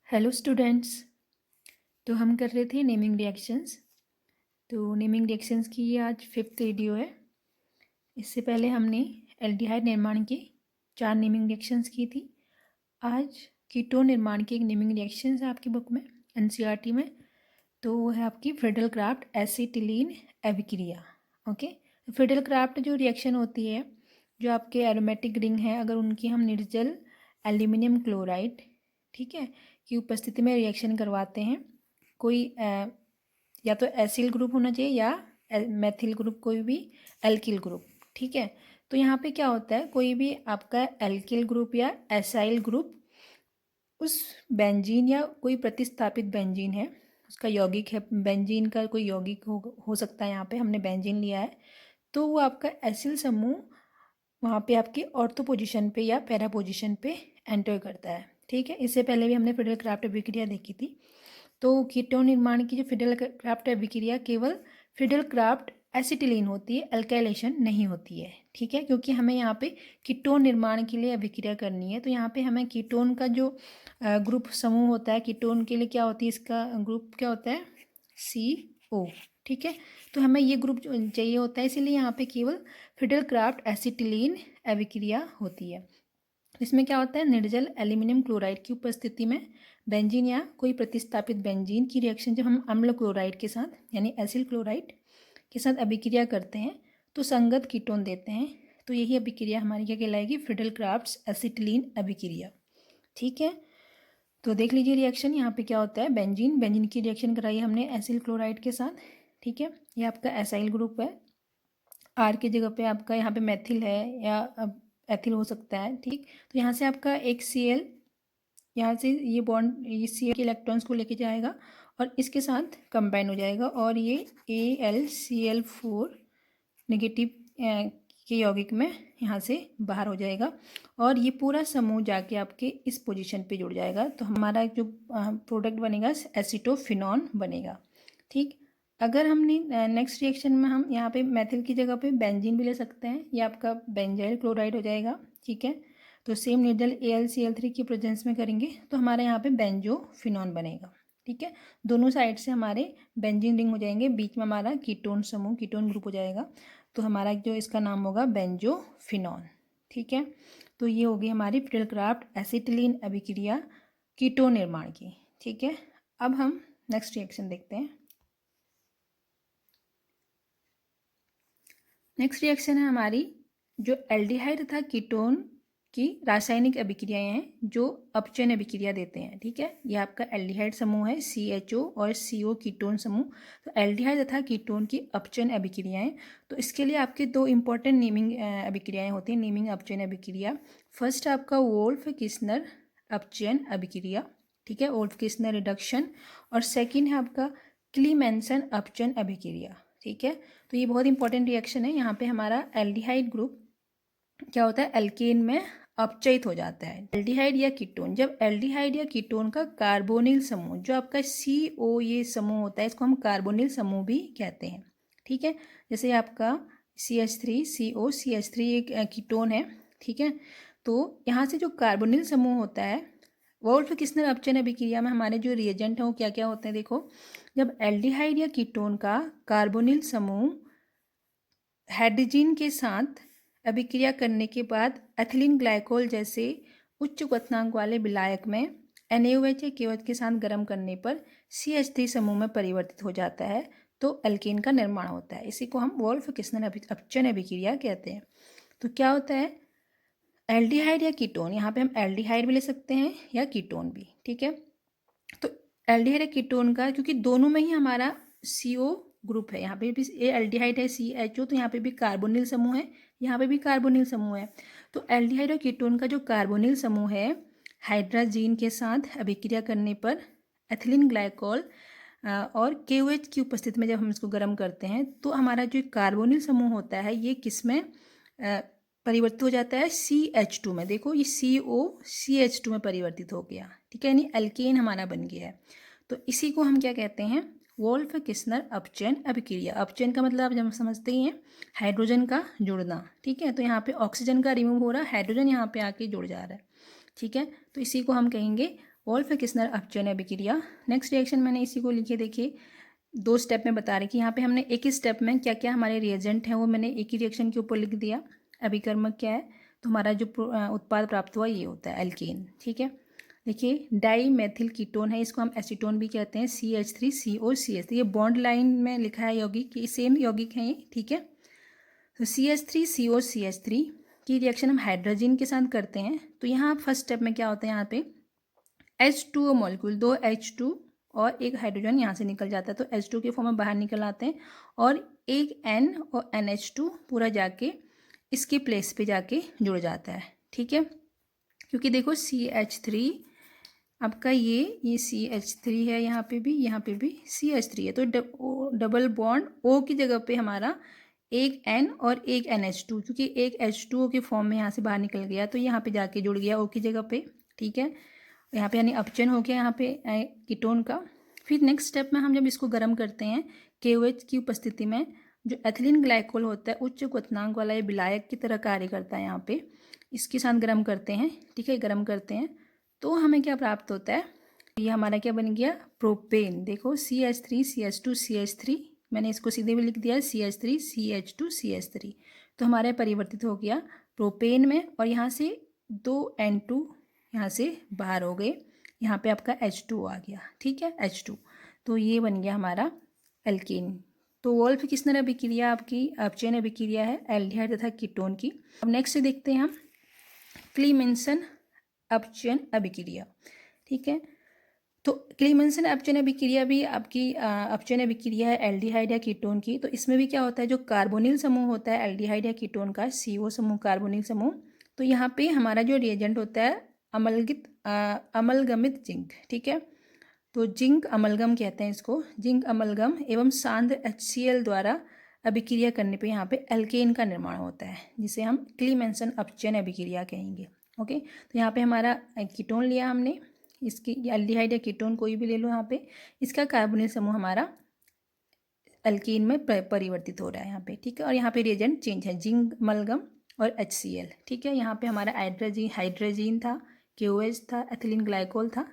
Hello students. तो हम कर रहे थे नेमिंग रिएक्शंस। तो नेमिंग रिएक्शंस की ये आज 5th वीडियो है। इससे पहले हमने एल्डिहाइड निर्माण के 4 नेमिंग रिएक्शंस की थी। आज कीटोन निर्माण की एक नेमिंग रिएक्शंस है आपकी बुक में, एनसीईआरटी में। तो वो है आपकी फ्रीडल क्राफ्ट एसिटिलीन अभिक्रिया। ओके, फ्रीडल क्राफ्ट जो रिएक्शन होती है, जो आपके एरोमेटिक रिंग है, अगर उनकी हम निर्जल एल्यूमिनियम क्लोराइड, ठीक है, की उपस्थिति में रिएक्शन करवाते हैं, कोई या तो एसिल ग्रुप होना चाहिए या मेथिल ग्रुप, कोई भी एल्किल ग्रुप, ठीक है। तो यहाँ पे क्या होता है, कोई भी आपका एल्किल ग्रुप या एसाइल ग्रुप उस बेंजीन या कोई प्रतिस्थापित बेंजीन है, उसका यौगिक है, बेंजीन का कोई यौगिक हो सकता है। यहाँ पे हमने बेंजीन लिया है, तो वो आपका एसिल समूह वहाँ पे आपके ऑर्थो पोजीशन पे या पैरा पोजीशन पे एंटर करता है, ठीक है। इससे पहले भी हमने फ्रीडल क्राफ्ट अभिक्रिया देखी थी। तो कीटोन निर्माण की जो फ्रीडल क्राफ्ट अभिक्रिया केवल फ्रीडल क्राफ्ट एसिटिलीन होती है, अल्काइलेशन नहीं होती है, ठीक है, क्योंकि हमें यहाँ पे कीटोन निर्माण के लिए अभिक्रिया करनी है। तो यहाँ पे हमें कीटोन का जो ग्रुप समूह होता है, कीटोन के लिए क्या होती है, इसका ग्रुप क्या होता है, CO, ठीक है। तो हमें ये ग्रुप चाहिए होता है, इसीलिए यहाँ पे केवल फ्रीडल क्राफ्ट एसिटिलीन अभिक्रिया होती है। इसमें क्या होता है, निर्जल एल्यूमिनियम क्लोराइड की उपस्थिति में बेंजीन या कोई प्रतिस्थापित बेंजीन की रिएक्शन जब हम अम्ल क्लोराइड के साथ यानी एसिल क्लोराइड के साथ अभिक्रिया करते हैं तो संगत कीटोन देते हैं। तो यही अभिक्रिया हमारी क्या कहलाएगी, फ्रीडल क्राफ्ट्स एसिटिलीन अभिक्रिया, ठीक है। तो देख लीजिए रिएक्शन, यहाँ पे क्या होता है, बेंजीन की रिएक्शन कराई हमने एसिल क्लोराइड के साथ, ठीक है। ये आपका एसाइल ग्रुप है, आर की जगह पे आपका यहाँ पे मेथिल है या एथिल हो सकता है, ठीक। तो यहाँ से आपका एक Cl, यहाँ से ये बॉन्ड ये Cl के इलेक्ट्रॉन्स को लेके जाएगा और इसके साथ कंबाइन हो जाएगा और ये AlCl4 नेगेटिव के यौगिक में यहाँ से बाहर हो जाएगा और ये पूरा समूह जाके आपके इस पोजीशन पे जुड़ जाएगा। तो हमारा जो प्रोडक्ट बनेगा एसीटोफिनॉन बनेगा, ठीक। अगर हमने नेक्स्ट रिएक्शन में हम यहाँ पे मेथिल की जगह पे बेंजीन भी ले सकते हैं, ये आपका बेंजाइल क्लोराइड हो जाएगा, ठीक है। तो सेम निर्जल AlCl3 की प्रेजेंस में करेंगे तो हमारे यहाँ पे बेंजोफिनॉन बनेगा, ठीक है। दोनों साइड से हमारे बेंजीन रिंग हो जाएंगे, बीच में हमारा कीटोन समूह, कीटोन ग्रुप हो जाएगा। तो हमारा जो इसका नाम होगा बेंजोफिनॉन, ठीक है। तो ये होगी हमारी फ्रीडल क्राफ्ट एसिटिलीन अभिक्रिया कीटोन निर्माण की, ठीक है। अब हम नेक्स्ट रिएक्शन देखते हैं। नेक्स्ट रिएक्शन है हमारी जो एल्डिहाइड तथा कीटोन की रासायनिक अभिक्रियाएं हैं जो अपचयन अभिक्रिया देते हैं, ठीक है। यह आपका एल्डिहाइड समूह है CHO और CO कीटोन समूह। तो एल्डिहाइड तथा कीटोन की अपचयन अभिक्रियाएं, तो इसके लिए आपके दो इंपॉर्टेंट नेमिंग अभिक्रियाएं होती हैं, नेमिंग अपचयन अभिक्रिया। फर्स्ट आपका वोल्फ किस्नर अपचयन अभिक्रिया, ठीक है, वोल्फ किस्नर रिडक्शन। और सेकेंड है आपका क्लीमेंसन अपचयन अभिक्रिया, ठीक है। तो ये बहुत इंपॉर्टेंट रिएक्शन है। यहाँ पे हमारा एल्डिहाइड ग्रुप क्या होता है, एल्केन में अपचयित हो जाता है। एल्डिहाइड या कीटोन, जब एल्डिहाइड या कीटोन का कार्बोनिल समूह जो आपका CO ये समूह होता है, इसको हम कार्बोनिल समूह भी कहते हैं, ठीक है। जैसे आपका CH3CO CH3 एक कीटोन है, ठीक है। तो यहाँ से जो कार्बोनिल समूह होता है, वोल्फ किस्नर अपचयन अभिक्रिया में हमारे जो रिएजेंट हैं वो क्या क्या होते हैं, देखो। जब एल्डिहाइड या कीटोन का कार्बोनिल समूह हाइड्रोजन के साथ अभिक्रिया करने के बाद एथिलीन ग्लाइकोल जैसे उच्च क्वथनांक वाले विलायक में NaOH या KOH के साथ गर्म करने पर CH3 समूह में परिवर्तित हो जाता है, तो एल्केन का निर्माण होता है। इसी को हम वोल्फ किस्नर अपचयन अभिक्रिया कहते हैं। तो क्या होता है, एल्डिहाइड या कीटोन, यहाँ पे हम एल्डिहाइड भी ले सकते हैं या कीटोन भी, ठीक है। तो एल्डिहाइड या कीटोन का, क्योंकि दोनों में ही हमारा CO ग्रुप है, यहाँ पे भी ये एल्डिहाइड है CHO, तो यहाँ पे भी कार्बोनिल समूह है, यहाँ पे भी कार्बोनिल समूह है। तो एल्डिहाइड और कीटोन का जो कार्बोनिल समूह है, हाइड्रोजन के साथ अभिक्रिया करने पर एथिलीन ग्लाइकोल और KOH की उपस्थिति में जब हम इसको गर्म करते हैं तो हमारा जो कार्बोनिल समूह होता है ये किस में परिवर्तित हो जाता है, CH2 में। देखो ये CO CH2 में परिवर्तित हो गया, ठीक है, यानी एल्केन हमारा बन गया है। तो इसी को हम क्या कहते हैं, वोल्फ किस्नर अपचयन अभिक्रिया। अपचयन का मतलब आप जब समझते ही हैं, हाइड्रोजन का जुड़ना, ठीक है। तो यहाँ पे ऑक्सीजन का रिमूव हो रहा है, हाइड्रोजन यहाँ पे आके जुड़ जा रहा है, ठीक है। तो इसी को हम कहेंगे वोल्फ किस्नर अपचयन अभिक्रिया। नेक्स्ट रिएक्शन मैंने इसी को लिखे, देखिए 2 स्टेप में बता रही कि यहाँ पे हमने एक ही स्टेप में क्या क्या हमारे रिएजेंट हैं वो मैंने एक ही रिएक्शन के ऊपर लिख दिया। अभिकर्मक क्या है, तो हमारा जो उत्पाद प्राप्त हुआ ये होता है एल्केन। ठीक है, देखिए डाई मेथिल कीटोन है, इसको हम एसीटोन भी कहते हैं, CH3COCH3। ये बॉन्ड लाइन में लिखा है यौगिक कि सेम यौगिक हैं ये। ठीक है, तो CH3COCH3 की रिएक्शन हम हाइड्रोजन के साथ करते हैं। तो यहाँ फर्स्ट स्टेप में क्या होता है, यहाँ पे H2O मॉलिक्यूल, 2 H2 और एक हाइड्रोजन यहाँ से निकल जाता है, तो H2 के फॉर्म में बाहर निकल आते हैं और एक N और NH2 पूरा जाके इसके प्लेस पे जाके जुड़ जाता है। ठीक है, क्योंकि देखो CH3 आपका ये CH3 है, यहाँ पे भी CH3 है, तो डबल बॉन्ड O की जगह पे हमारा एक N और एक NH2, क्योंकि एक H2O के फॉर्म में यहाँ से बाहर निकल गया तो यहाँ पे जाके जुड़ गया O की जगह पे। ठीक है, यहाँ पे यानी अपचयन हो गया यहाँ पे कीटोन का। फिर नेक्स्ट स्टेप में हम जब इसको गर्म करते हैं KOH की उपस्थिति में, जो एथिलीन ग्लाइकोल होता है उच्च क्वथनांक वाला ये विलायक की तरह कार्य करता है, यहाँ पे इसके साथ गर्म करते हैं। ठीक है, गर्म करते हैं तो हमें क्या प्राप्त होता है, ये हमारा क्या बन गया, प्रोपेन। देखो CH3 CH2 CH3, मैंने इसको सीधे भी लिख दिया CH3 CH2 CH3, तो हमारे परिवर्तित हो गया प्रोपेन में, और यहाँ से 2 N2 यहाँ से बाहर हो गए, यहाँ पे आपका H2 आ गया। ठीक है, H2, तो ये बन गया हमारा एल्केन। तो वोल्फ किस्नर अभिक्रिया आपकी अपचयन अभिक्रिया है एल्डिहाइड तथा कीटोन की। अब नेक्स्ट देखते हैं हम क्लीमेंसन अपचयन अभिक्रिया। ठीक है, तो क्लीमेंसन अपचयन अभिक्रिया भी आपकी अपचयन अभिक्रिया है एल्डिहाइड या कीटोन की। तो इसमें भी क्या होता है, जो कार्बोनिल समूह होता है एल्डिहाइड या कीटोन का, CO समूह कार्बोनिल समूह, तो यहाँ पे हमारा जो रिएजेंट होता है अमलगमित जिंक। ठीक है, तो जिंक अमलगम कहते हैं इसको, जिंक अमलगम एवं सांद्र HCl द्वारा अभिक्रिया करने पे यहाँ पे एल्केन का निर्माण होता है, जिसे हम क्लीमेंसन अपचयन अभिक्रिया कहेंगे। ओके, तो यहाँ पे हमारा कीटोन लिया हमने, इसकी एल्डिहाइड या कीटोन कोई भी ले लो, यहाँ पे इसका कार्बोनिल समूह हमारा एल्कीन में परिवर्तित हो रहा है यहाँ पे। ठीक है, और यहाँ पे रिएजेंट चेंज है, जिंक अमलगम और HCl। ठीक है, यहाँ पे हमारा हाइड्रोजीन था, KOH था, एथिलीन ग्लाइकोल था,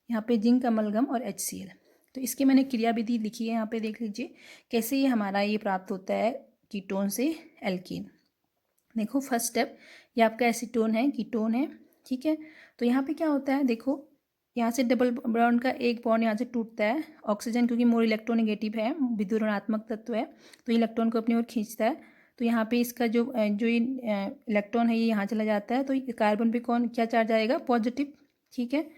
यहाँ पे जिंक अमलगम और HCl। तो इसकी मैंने क्रियाविधि लिखी है, यहाँ पे देख लीजिए कैसे ये हमारा ये प्राप्त होता है कीटोन से एल्कीन। देखो फर्स्ट स्टेप, ये आपका एसीटोन है, कीटोन है। ठीक है, तो यहाँ पे क्या होता है, देखो यहाँ से डबल बॉन्ड का एक बॉन्ड यहाँ से टूटता है, ऑक्सीजन क्योंकि मोर इलेक्ट्रोनेगेटिव है, विद्युत ऋणात्मक तत्व है, तो इलेक्ट्रॉन को अपनी ओर खींचता है। तो यहाँ पे इसका जो इलेक्ट्रॉन है ये यहाँ चला जाता है, तो कार्बन पे कौन क्या चार्ज आएगा, पॉजिटिव। ठीक है,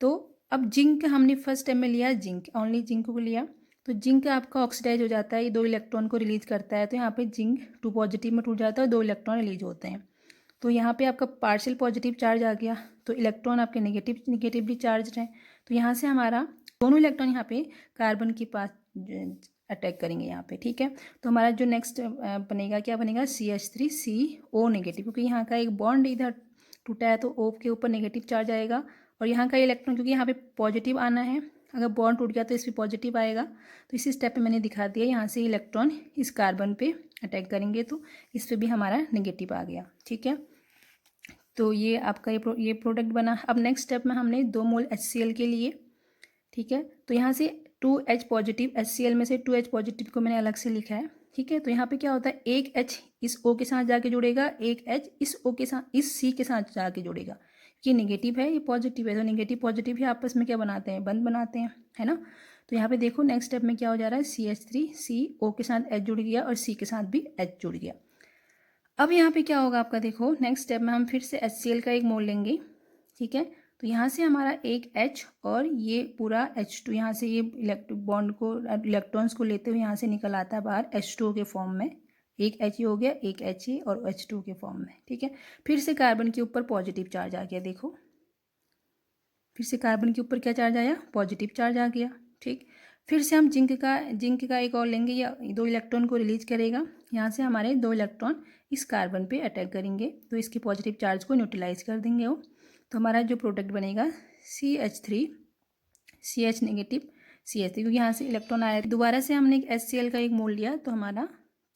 तो अब जिंक हमने फर्स्ट स्टेप में लिया, जिंक ओनली जिंक को लिया, तो जिंक आपका ऑक्सीडाइज हो जाता है, ये 2 इलेक्ट्रॉन को रिलीज करता है, तो यहाँ पे जिंक 2 पॉजिटिव में टूट जाता है, 2 इलेक्ट्रॉन रिलीज होते हैं। तो यहाँ पे आपका पार्शियल पॉजिटिव चार्ज आ गया, तो इलेक्ट्रॉन आपके नेगेटिवली चार्ज हैं, तो यहाँ से हमारा दोनों इलेक्ट्रॉन यहाँ पे कार्बन के पास अटैक करेंगे यहाँ पे। ठीक है, तो हमारा जो नेक्स्ट बनेगा क्या बनेगा, CH3CO नेगेटिव, क्योंकि यहाँ का एक बॉन्ड इधर टूटा है तो O के ऊपर नेगेटिव चार्ज आएगा, और यहाँ का इलेक्ट्रॉन क्योंकि यहाँ पे पॉजिटिव आना है, अगर बॉन्ड टूट गया तो इस पर पॉजिटिव आएगा, तो इसी स्टेप पे मैंने दिखा दिया, यहाँ से इलेक्ट्रॉन इस कार्बन पे अटैक करेंगे तो इस पर भी हमारा नेगेटिव आ गया। ठीक है, तो ये आपका ये प्रोडक्ट बना। अब नेक्स्ट स्टेप में हमने 2 मोल HCl के लिए, ठीक है, तो यहाँ से 2H पॉजिटिव, HCl में से 2H पॉजिटिव को मैंने अलग से लिखा है। ठीक है, तो यहाँ पे क्या होता है, एक H इस O के साथ जाके जुड़ेगा, एक H इस O के साथ, इस C के साथ जाके जुड़ेगा, ये नेगेटिव है ये पॉजिटिव है, तो नेगेटिव पॉजिटिव ही आपस में क्या बनाते हैं, बंध बनाते हैं, है ना। तो यहाँ पे देखो नेक्स्ट स्टेप में क्या हो जा रहा है, CH3CO के साथ H जुड़ गया और C के साथ भी H जुड़ गया। अब यहाँ पे क्या होगा आपका, देखो नेक्स्ट स्टेप में हम फिर से HCl का एक मोल लेंगे। ठीक है, तो यहाँ से हमारा एक H और ये पूरा H2, यहाँ से ये बॉन्ड को इलेक्ट्रॉन्स को लेते हुए यहाँ से निकल आता है बाहर H2O के फॉर्म में, एक H हो गया, एक H और H2 के फॉर्म में। ठीक है, फिर से कार्बन के ऊपर पॉजिटिव चार्ज आ गया, देखो फिर से कार्बन के ऊपर क्या चार्ज आया, पॉजिटिव चार्ज आ गया। ठीक, फिर से हम जिंक का एक और लेंगे, या 2 इलेक्ट्रॉन को रिलीज करेगा, यहाँ से हमारे 2 इलेक्ट्रॉन इस कार्बन पे अटैक करेंगे, तो इसके पॉजिटिव चार्ज को न्यूट्रलाइज कर देंगे वो, तो हमारा जो प्रोडक्ट बनेगा CH3 CH नेगेटिव CH3, क्योंकि यहाँ से इलेक्ट्रॉन आया, दोबारा से हमने एक HCl का एक मोल लिया, तो हमारा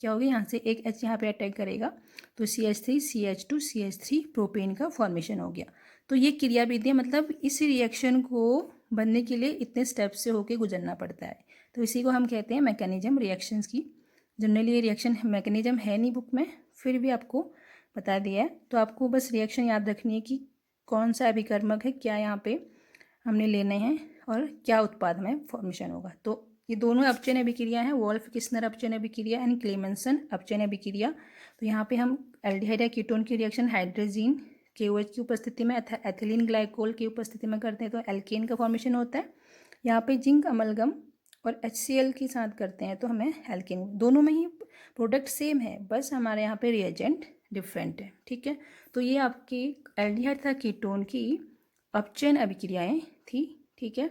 क्या होगा, यहाँ से एक H यहाँ पे अटैक करेगा, तो CH3 CH2 CH3 प्रोपेन का फॉर्मेशन हो गया। तो ये क्रियाविधियाँ मतलब इस रिएक्शन को बनने के लिए इतने स्टेप्स से होके गुजरना पड़ता है। तो इसी को हम कहते हैं मैकेनिज्म रिएक्शंस की। जनरली ये रिएक्शन मैकेनिज्म है नहीं बुक में, फिर भी आपको बता दिया है। तो आपको बस रिएक्शन याद रखनी है कि कौन सा अभिकर्मक है, क्या यहाँ पे हमने लेने हैं और क्या उत्पाद में फॉर्मेशन होगा। तो ये दोनों अपचयन अभिक्रिया हैं, वोल्फ किस्नर अपचयन अभिक्रिया एंड क्लेमेंसन अपचयन अभिक्रिया। तो यहाँ पे हम एल्डिहाइड या कीटोन की रिएक्शन हाइड्रोजीन KOH की उपस्थिति में एथिलीन ग्लाइकोल की उपस्थिति में करते हैं तो एल्केन का फॉर्मेशन होता है। यहाँ पे जिंक अमलगम और HCl के साथ करते हैं तो हमें एल्केन। दोनों में ही प्रोडक्ट सेम है, बस हमारे यहाँ पे रिएजेंट डिफरेंट है। ठीक है, तो ये आपकी एल्डिहाइड तथा कीटोन की अपचयन अभिक्रियाएँ थी। ठीक है।